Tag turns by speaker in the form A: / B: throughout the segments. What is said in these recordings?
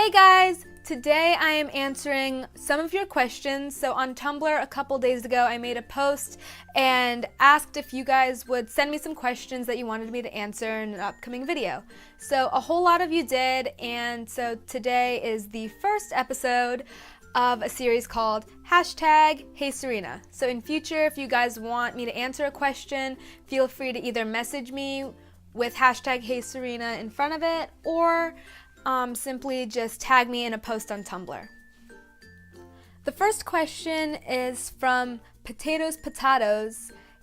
A: Hey guys! Today I am answering some of your questions. So on Tumblr a couple days ago I made a post and asked if you guys would send me some questions that you wanted me to answer in an upcoming video. So a whole lot of you did, and so today is the first episode of a series called #Heysareena. So in future, if you guys want me to answer a question, feel free to either message me with #Heysareena in front of it, or simply just tag me in a post on Tumblr. The first question is from Potatoes,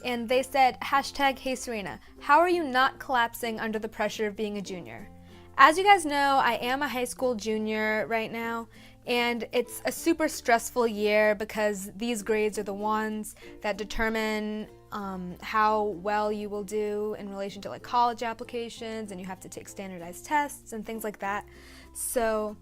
A: and they said, #Heysareena, how are you not collapsing under the pressure of being a junior? As you guys know, I am a high school junior right now, and it's a super stressful year because these grades are the ones that determine how well you will do in relation to like college applications, and you have to take standardized tests and things like that. So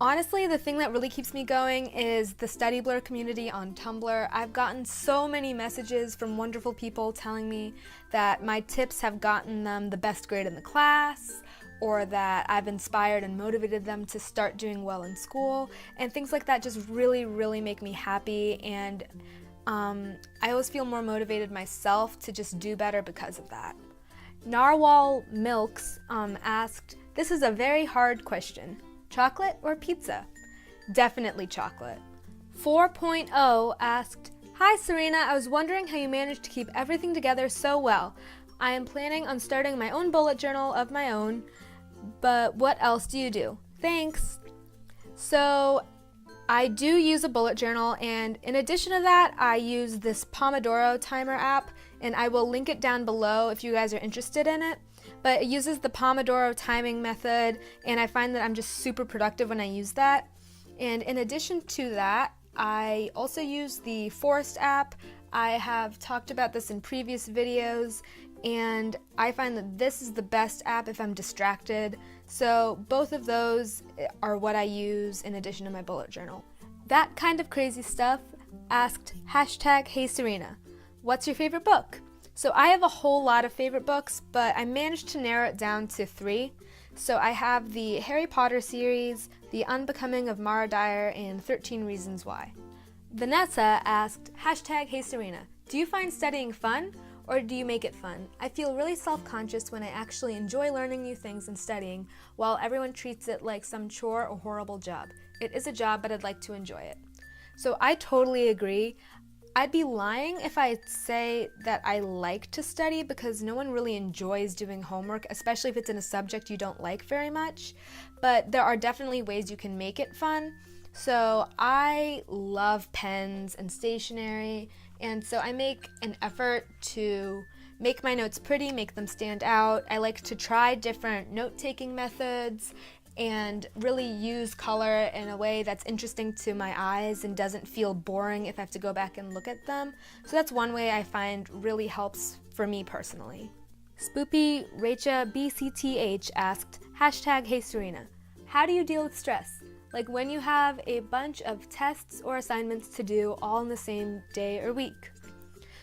A: honestly, the thing that really keeps me going is the Study Blur community on Tumblr. I've gotten so many messages from wonderful people telling me that my tips have gotten them the best grade in the class, or that I've inspired and motivated them to start doing well in school, and things like that just really make me happy, and I always feel more motivated myself to just do better because of that. Narwhal Milks asked, this is a very hard question. Chocolate or pizza? Definitely chocolate. 4.0 asked, hi Serena, I was wondering how you managed to keep everything together so well. I am planning on starting my own bullet journal of my own, but what else do you do? Thanks. So I do use a bullet journal, and in addition to that, I use this Pomodoro timer app, and I will link it down below if you guys are interested in it. But it uses the Pomodoro timing method, and I find that I'm just super productive when I use that. And in addition to that, I also use the Forest app. I have talked about this in previous videos, and I find that this is the best app if I'm distracted. So both of those are what I use in addition to my bullet journal. That Kind of Crazy Stuff asked #Heysareena, what's your favorite book? So I have a whole lot of favorite books, but I managed to narrow it down to 3. So I have the Harry Potter series, The Unbecoming of Mara Dyer, and 13 Reasons Why. Vanessa asked #Heysareena, do you find studying fun? Or do you make it fun? I feel really self-conscious when I actually enjoy learning new things and studying, while everyone treats it like some chore or horrible job. It is a job, but I'd like to enjoy it. So I totally agree. I'd be lying if I say that I like to study, because no one really enjoys doing homework, especially if it's in a subject you don't like very much. But there are definitely ways you can make it fun. So I love pens and stationery, and so I make an effort to make my notes pretty, make them stand out. I like to try different note-taking methods and really use color in a way that's interesting to my eyes and doesn't feel boring if I have to go back and look at them. So that's one way I find really helps for me personally. Spoopy Rachel BCTH asked, #Heysareena, how do you deal with stress? Like when you have a bunch of tests or assignments to do all in the same day or week.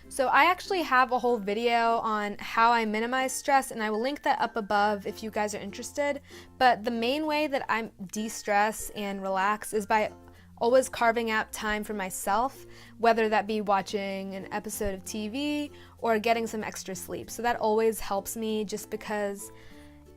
A: So I actually have a whole video on how I minimize stress, and I will link that up above if you guys are interested. But the main way that I de-stress and relax is by always carving out time for myself, whether that be watching an episode of TV or getting some extra sleep. So that always helps me, just because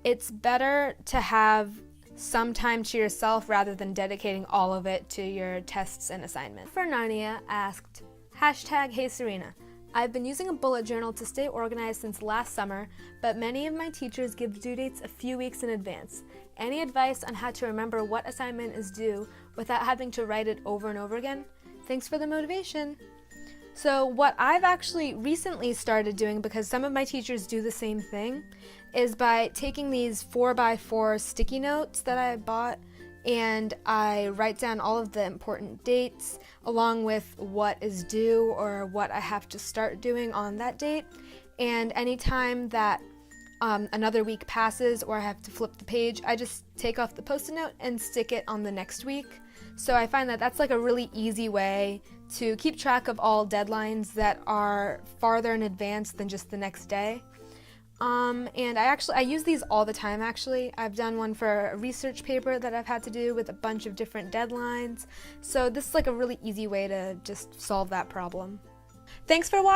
A: it's better to have some time to yourself rather than dedicating all of it to your tests and assignments. For Narnia asked, #Heysareena, I've been using a bullet journal to stay organized since last summer, but many of my teachers give due dates a few weeks in advance. Any advice on how to remember what assignment is due without having to write it over and over again? Thanks for the motivation. So what I've actually recently started doing, because some of my teachers do the same thing, is by taking these 4x4 sticky notes that I bought, and I write down all of the important dates along with what is due or what I have to start doing on that date. And anytime that another week passes or I have to flip the page, I just take off the post-it note and stick it on the next week. So I find that that's like a really easy way to keep track of all deadlines that are farther in advance than just the next day. And I use these all the time actually. I've done one for a research paper that I've had to do with a bunch of different deadlines. So this is like a really easy way to just solve that problem. Thanks for watching.